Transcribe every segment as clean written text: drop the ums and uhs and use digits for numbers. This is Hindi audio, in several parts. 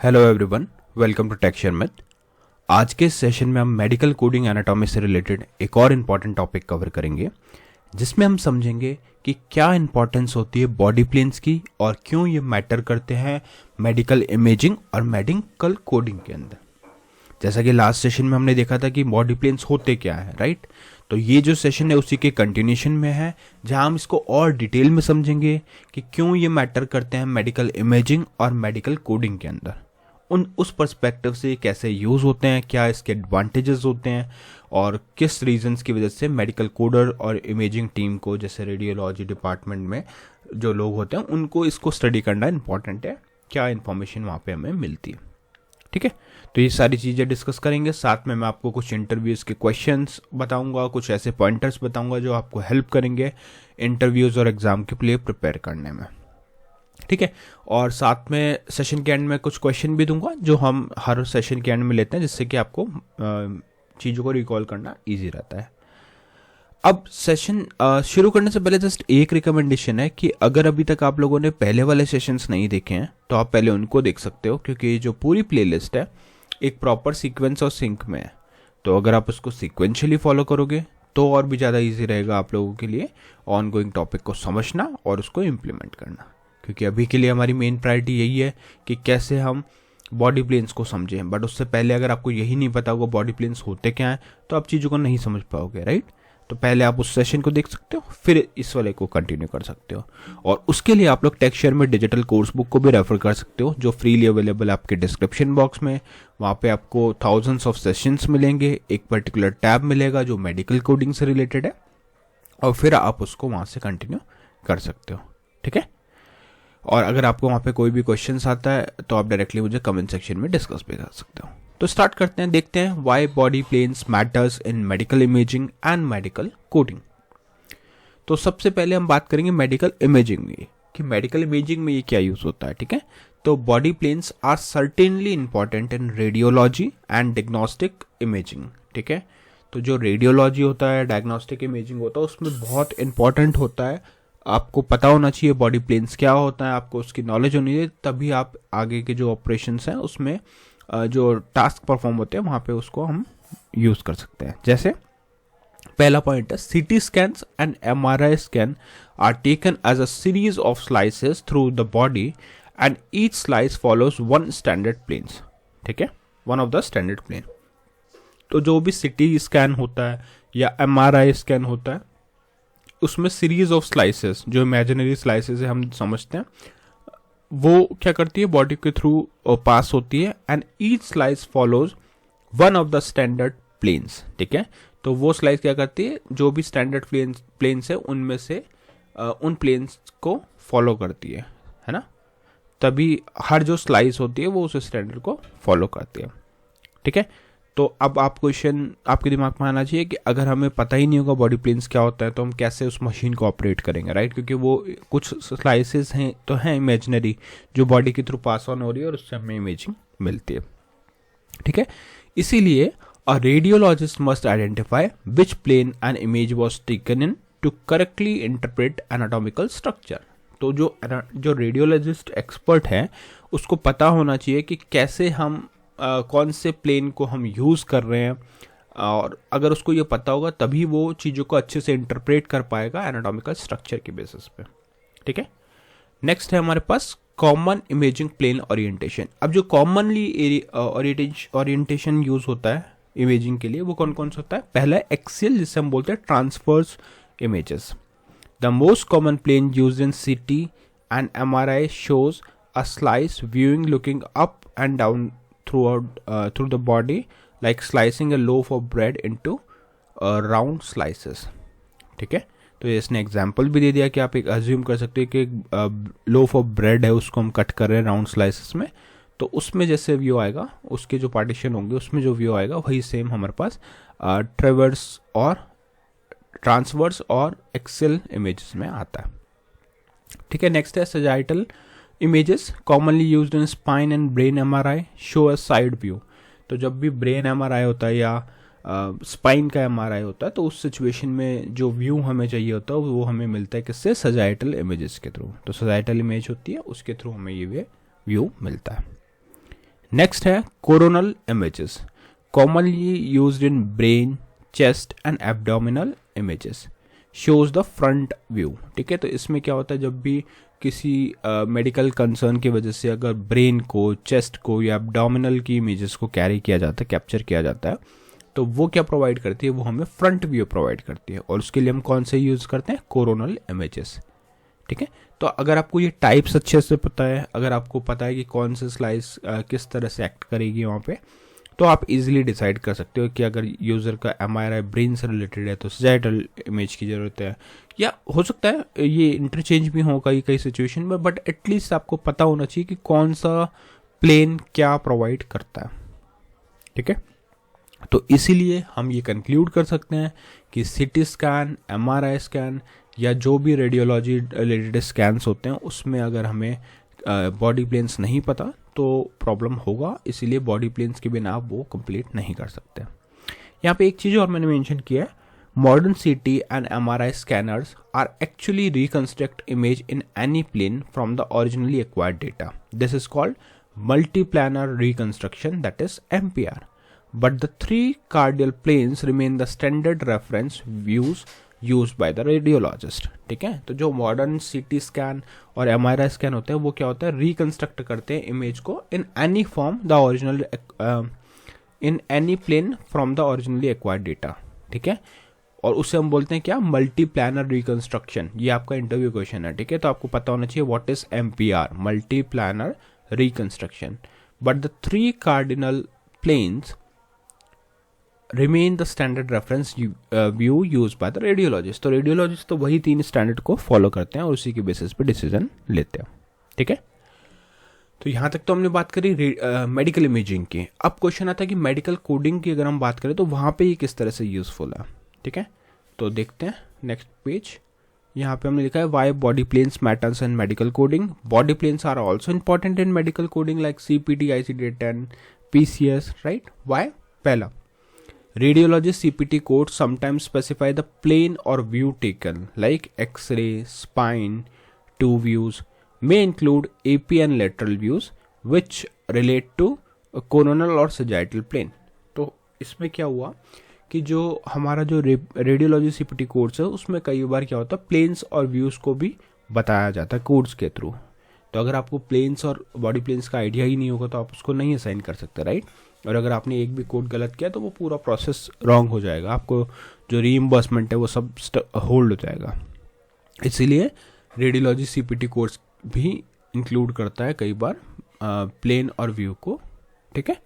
Hello everyone, welcome to texture math. आज के सेशन में हम मेडिकल कोडिंग एनाटॉमी से रिलेटेड एक और इम्पॉर्टेंट टॉपिक कवर करेंगे, जिसमें हम समझेंगे कि क्या इंपॉर्टेंस होती है बॉडी प्लेन्स की और क्यों ये मैटर करते हैं मेडिकल इमेजिंग और मेडिकल कोडिंग के अंदर। जैसा कि लास्ट सेशन में हमने देखा था कि बॉडी प्लेन्स होते क्या है, राइट। तो ये जो सेशन है उसी के कंटिन्यूशन में है, जहां हम इसको और डिटेल में समझेंगे कि क्यों ये मैटर करते हैं मेडिकल इमेजिंग और मेडिकल कोडिंग के अंदर। उस पर्सपेक्टिव से कैसे यूज़ होते हैं, क्या इसके एडवांटेजेस होते हैं और किस रीजंस की वजह से मेडिकल कोडर और इमेजिंग टीम को, जैसे रेडियोलॉजी डिपार्टमेंट में जो लोग होते हैं, उनको इसको स्टडी करना इंपॉर्टेंट है, क्या इन्फॉर्मेशन वहाँ पे हमें मिलती है। ठीक है, तो ये सारी चीज़ें डिस्कस करेंगे। साथ में मैं आपको कुछ इंटरव्यूज़ के क्वेश्चंस बताऊंगा, कुछ ऐसे पॉइंटर्स बताऊंगा जो आपको हेल्प करेंगे इंटरव्यूज़ और एग्ज़ाम के लिए प्रिपेयर करने में। ठीक है, और साथ में सेशन के एंड में कुछ क्वेश्चन भी दूंगा जो हम हर सेशन के एंड में लेते हैं, जिससे कि आपको चीज़ों को रिकॉल करना ईजी रहता है। अब सेशन शुरू करने से पहले जस्ट एक रिकमेंडेशन है कि अगर अभी तक आप लोगों ने पहले वाले सेशंस नहीं देखे हैं तो आप पहले उनको देख सकते हो, क्योंकि जो पूरी प्लेलिस्ट है एक प्रॉपर सीक्वेंस और सिंक में है। तो अगर आप उसको सीक्वेंशियली फॉलो करोगे तो और भी ज़्यादा ईजी रहेगा आप लोगों के लिए ऑन गोइंग टॉपिक को समझना और उसको इम्प्लीमेंट करना, क्योंकि अभी के लिए हमारी मेन प्रायोरिटी यही है कि कैसे हम बॉडी प्लेन्स को समझें। बट उससे पहले अगर आपको यही नहीं पता होगा बॉडी प्लेन्स होते क्या हैं तो आप चीज़ों को नहीं समझ पाओगे, राइट। तो पहले आप उस सेशन को देख सकते हो, फिर इस वाले को कंटिन्यू कर सकते हो। और उसके लिए आप लोग टेक्सचर में डिजिटल कोर्स बुक को भी रेफर कर सकते हो, जो फ्रीली अवेलेबल है आपके डिस्क्रिप्शन बॉक्स में। वहाँ पे आपको थाउजेंड्स ऑफ सेशंस मिलेंगे, एक पर्टिकुलर टैब मिलेगा जो मेडिकल कोडिंग से रिलेटेड है, और फिर आप उसको वहाँ से कंटिन्यू कर सकते हो। ठीक है, और अगर आपको वहाँ पे कोई भी क्वेश्चंस आता है तो आप डायरेक्टली मुझे कमेंट सेक्शन में डिस्कस भी कर सकते हो। तो स्टार्ट करते हैं, देखते हैं why body planes matters in medical imaging and medical coding. तो सबसे पहले हम बात करेंगे मेडिकल इमेजिंग में कि मेडिकल इमेजिंग में ये क्या यूज होता है। ठीक है, तो body planes are certainly important in radiology and diagnostic imaging. ठीक है, तो जो रेडियोलॉजी होता है, डायग्नोस्टिक इमेजिंग होता है, उसमें बहुत इंपॉर्टेंट होता है। आपको पता होना चाहिए बॉडी प्लेन्स क्या होता है, आपको उसकी नॉलेज होनी चाहिए, तभी आप आगे के जो ऑपरेशंस हैं उसमें जो टास्क परफॉर्म होते हैं वहाँ पे उसको हम यूज़ कर सकते हैं। जैसे पहला पॉइंट है, CT scans and MRI scan are taken as a series of slices through the body and each slice follows one standard planes. ठीक है, one of the standard plane. तो जो भी सीटी स्कैन होता है या एमआरआई स्कैन होता है, उसमें सीरीज ऑफ स्लाइसेस, जो इमेजिनरी स्लाइसेस है हम समझते हैं, वो क्या करती है, बॉडी के थ्रू पास होती है and each slice follows one of the standard planes. ठीक है, तो वो स्लाइस क्या करती है, जो भी स्टैंडर्ड प्लेन्स है उनमें से उन प्लेन्स को फॉलो करती है ना। तभी हर जो स्लाइस होती है वो उस स्टैंडर्ड को फॉलो करती है। ठीक है, तो अब आप क्वेश्चन आपके दिमाग में आना चाहिए कि अगर हमें पता ही नहीं होगा बॉडी प्लेन्स क्या होता है तो हम कैसे उस मशीन को ऑपरेट करेंगे, राइट। क्योंकि वो कुछ स्लाइसेस हैं तो हैं इमेजिनरी, जो बॉडी के थ्रू पास ऑन हो रही है और उससे हमें इमेजिंग मिलती है। ठीक है, इसीलिए a radiologist must identify which plane an image was taken in to correctly interpret anatomical structure. तो जो रेडियोलॉजिस्ट एक्सपर्ट है उसको पता होना चाहिए कि कैसे हम कौन से प्लेन को हम यूज़ कर रहे हैं, और अगर उसको ये पता होगा तभी वो चीज़ों को अच्छे से इंटरप्रेट कर पाएगा एनाटॉमिकल स्ट्रक्चर के बेसिस पे। ठीक है, नेक्स्ट है हमारे पास कॉमन इमेजिंग प्लेन ओरिएंटेशन। अब जो कॉमनली ओरिएंटेशन यूज होता है इमेजिंग के लिए वो कौन कौन सा होता है। पहला है एक्सियल, जिससे हम बोलते हैं transfers images. The most common plane use in CT and MRI shows a slice viewing looking up and down through the body, like slicing a loaf of bread into round slices. ठीक है, तो इसने एग्जाम्पल भी दे दिया कि आप एक अज्यूम कर सकते हैं कि एक लोफ ऑफ ब्रेड है, उसको हम कट कर रहे हैं राउंड स्लाइसेस में, तो उसमें जैसे व्यू आएगा, उसके जो पार्टीशन होंगे उसमें जो व्यू आएगा वही सेम हमारे पास ट्रेवर्स और ट्रांसवर्स और एक्सेल इमेजेस में आता है। ठीक है, नेक्स्ट है sagittal images commonly used in spine and brain MRI show a side view। तो जब भी ब्रेन MRI होता है या स्पाइन का MRI होता है तो उस सिचुएशन में जो व्यू हमें चाहिए होता है वो हमें मिलता है किससे, सजाइटल इमेजेस के थ्रू। तो सजाइटल इमेज होती है उसके थ्रू हमें ये व्यू मिलता है। नेक्स्ट है coronal images, commonly used in brain, chest and abdominal images, shows the front view. ठीक है, तो इसमें क्या होता है, जब भी किसी मेडिकल कंसर्न की वजह से अगर ब्रेन को, चेस्ट को या एब्डोमिनल की इमेजेस को कैरी किया जाता है, कैप्चर किया जाता है, तो वो क्या प्रोवाइड करती है, वो हमें फ्रंट व्यू प्रोवाइड करती है। और उसके लिए हम कौन से यूज़ करते हैं, कोरोनल इमेजेस। ठीक है, तो अगर आपको ये टाइप्स अच्छे से पता है, अगर आपको पता है कि कौन से स्लाइस किस तरह से एक्ट करेगी वहाँ पे, तो आप इजीली डिसाइड कर सकते हो कि अगर यूज़र का एमआरआई ब्रेन से रिलेटेड है तो सैजिटल इमेज की ज़रूरत है, या हो सकता है ये इंटरचेंज भी हो कई कई सिचुएशन में, बट एटलीस्ट आपको पता होना चाहिए कि कौन सा प्लेन क्या प्रोवाइड करता है। ठीक है, तो इसीलिए हम ये कंक्लूड कर सकते हैं कि सीटी स्कैन, एमआरआई स्कैन या जो भी रेडियोलॉजी रिलेटेड स्कैन्स होते हैं उसमें अगर हमें बॉडी प्लेन्स नहीं पता तो प्रॉब्लम होगा, इसीलिए बॉडी प्लेन्स के बिना आप वो कंप्लीट नहीं कर सकते। यहाँ पे एक चीज़ और मैंने मेंशन किया है, modern CT and MRI scanners are actually reconstruct image in any plane from the originally acquired data. This is called multiplanar reconstruction, that is MPR. But the three cardial planes remain the standard reference views used by the radiologist. ठीक है, तो जो मॉडर्न सीटी स्कैन और एमआरआई स्कैन होते हैं वो क्या होता है, रिकंस्ट्रक्ट करते हैं इमेज को in any form the original, in any plane from the originally acquired data. ठीक है, और उसे हम बोलते हैं क्या, मल्टी प्लानर रिकंस्ट्रक्शन। ये आपका इंटरव्यू क्वेश्चन है। ठीक है, तो आपको पता होना चाहिए what is MPR, multi planar reconstruction. But the three cardinal planes remain the standard reference view use by the radiologist. तो रेडियोलॉजिस्ट तो वही तीन स्टैंडर्ड को फॉलो करते हैं और उसी के बेसिस पे डिसीजन लेते हैं। ठीक है, तो यहाँ तक तो हमने बात करी मेडिकल इमेजिंग की। अब क्वेश्चन आता है कि मेडिकल कोडिंग की अगर हम बात करें तो वहाँ पे ये किस तरह से यूजफुल है। ठीक है, तो देखते हैं नेक्स्ट पेज। यहाँ पे हमने लिखा है why body planes matters in medical coding. Body planes are also important in medical coding like CPT, ICD-10, PCS, right. Why, पहला, radiologist CPT codes sometimes specify the plane or view taken, like X-ray, spine, two views, may include AP and lateral views, which relate to coronal or sagittal plane. तो इसमें क्या हुआ कि जो हमारा जो रेडियोलॉजी CPT कोड्स है उसमें कई बार क्या होता है, प्लेन्स और व्यूज़ को भी बताया जाता है कोड्स के थ्रू। तो अगर आपको प्लेन्स और बॉडी प्लेन्स का आइडिया ही नहीं होगा तो आप उसको नहीं असाइन कर सकते, राइट। और अगर आपने एक भी कोड गलत किया तो वो पूरा प्रोसेस रॉन्ग हो जाएगा, आपको जो रीइंबर्समेंट है वो सब होल्ड हो जाएगा। इसीलिए रेडियोलॉजी CPT कोर्स भी इंक्लूड करता है कई बार प्लेन और व्यू को। ठीक है,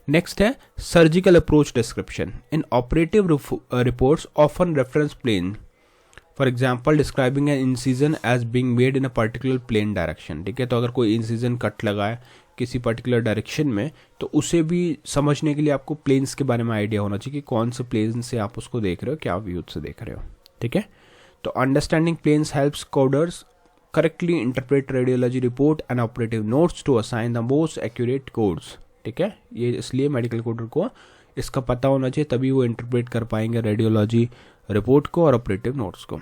नेक्स्ट है surgical approach description. In operative reports often reference plane, for example describing an incision as being made in a particular plane direction. ठीक है, तो अगर कोई इंसिजन कट लगा है किसी पर्टिकुलर डायरेक्शन में तो उसे भी समझने के लिए आपको प्लेन्स के बारे में आइडिया होना चाहिए कि कौन से प्लेन से आप उसको देख रहे हो, क्या व्यू से देख रहे हो। ठीक है, तो understanding planes helps coders correctly interpret radiology report and operative notes to assign the most accurate codes. ठीक है, ये इसलिए मेडिकल कोडर को इसका पता होना चाहिए, तभी वो इंटरप्रेट कर पाएंगे रेडियोलॉजी रिपोर्ट को और ऑपरेटिव नोट्स को।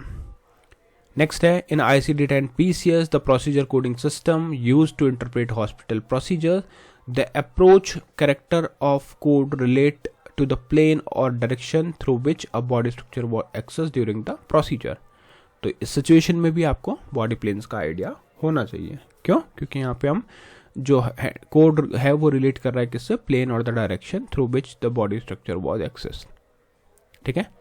नेक्स्ट है in ICD-10 PCS the procedure coding system use to interpret hospital procedure, the approach character of code relate to the plane और direction through which a body structure was access during the procedure. तो इस सिचुएशन में भी आपको बॉडी प्लेन्स का आइडिया होना चाहिए। क्यों? क्योंकि यहाँ पे हम जो कोड है वो रिलेट कर रहा है किससे, प्लेन और the direction through which the body structure was access. ठीक है,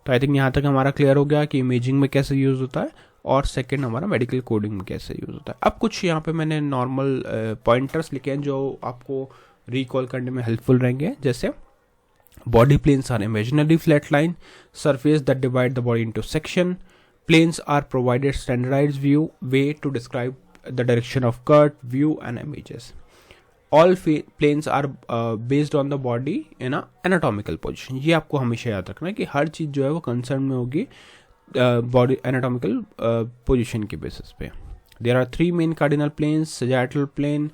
तो आई थिंक यहाँ तक हमारा क्लियर हो गया कि इमेजिंग में कैसे यूज़ होता है और सेकंड हमारा मेडिकल कोडिंग में कैसे यूज़ होता है। अब कुछ यहाँ पे मैंने नॉर्मल पॉइंटर्स लिखे हैं जो आपको रिकॉल करने में हेल्पफुल रहेंगे। जैसे body planes are imaginary flat line surface that divide the body into section, planes are provided standardized view way to describe the direction of cut, view and images. All planes are based on the body in a anatomical position. ये आपको हमेशा याद रखना है कि हर चीज़ जो है वो कंसर्न में होगी बॉडी एनाटॉमिकल पोजिशन के बेसिस पे। There are 3 main cardinal planes, sagittal plane,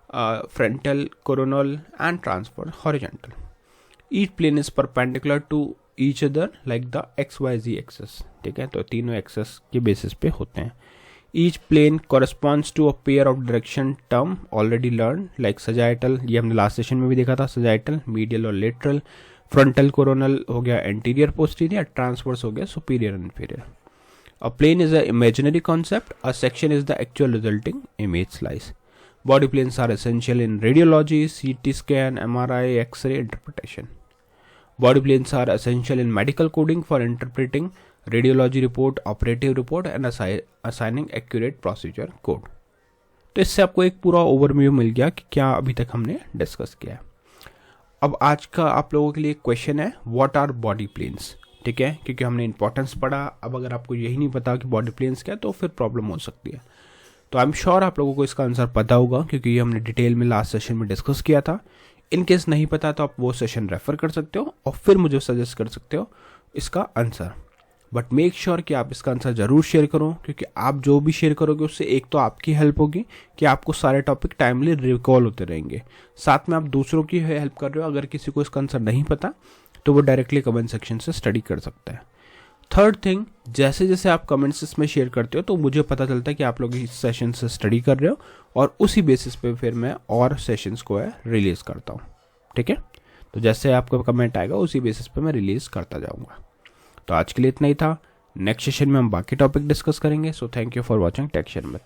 frontal, coronal and transverse horizontal. Each plane is perpendicular to each other like the XYZ axes. ठीक है, तो तीनों एक्सेस के बेसिस पे होते हैं। Each plane corresponds to a pair of direction term already learn, like sagittal, ये हमने लास्ट सेशन में भी देखा था, सजाइटल, मीडियल और लेटरल, फ्रंटल कोरोनल हो गया एंटीरियर पोस्टीरियर, ट्रांसवर्स हो गया superior inferior. A plane is an imaginary concept. A section is the actual resulting image slice. Body planes are essential in radiology, CT scan, MRI, X-ray interpretation. Body planes are essential in medical coding for interpreting radiology report, operative report and assigning accurate procedure code. तो इससे आपको एक पूरा ओवरव्यू मिल गया कि क्या अभी तक हमने डिस्कस किया है. अब आज का आप लोगों के लिए क्वेश्चन है, व्हाट आर बॉडी प्लेन्स. ठीक है, क्योंकि हमने इंपॉर्टेंस पढ़ा. अब अगर आपको यही नहीं पता कि बॉडी प्लेन्स क्या है तो फिर प्रॉब्लम हो सकती है. तो आई एम श्योर आप लोगों को इसका आंसर पता होगा, क्योंकि ये हमने डिटेल में लास्ट सेशन में डिस्कस किया था. इन केस नहीं पता तो आप वो सेशन रेफर कर सकते हो और फिर मुझे सजेस्ट कर सकते हो इसका आंसर. बट मेक श्योर कि आप इसका आंसर जरूर शेयर करो, क्योंकि आप जो भी शेयर करोगे उससे एक तो आपकी हेल्प होगी कि आपको सारे टॉपिक टाइमली रिकॉल होते रहेंगे, साथ में आप दूसरों की हेल्प कर रहे हो. अगर किसी को इसका आंसर नहीं पता तो वो डायरेक्टली कमेंट सेक्शन से स्टडी कर सकता है. थर्ड थिंग, जैसे जैसे आप कमेंट्स इसमें शेयर करते हो तो मुझे पता चलता है कि आप लोग इस सेशन से स्टडी कर रहे हो, और उसी बेसिस पे फिर मैं और सेशंस को रिलीज करता हूँ. ठीक है, तो जैसे आपका कमेंट आएगा उसी बेसिस पे मैं रिलीज करता जाऊँगा. तो आज के लिए इतना ही था. नेक्स्ट सेशन में हम बाकी टॉपिक डिस्कस करेंगे. So thank you for watching tech share meth.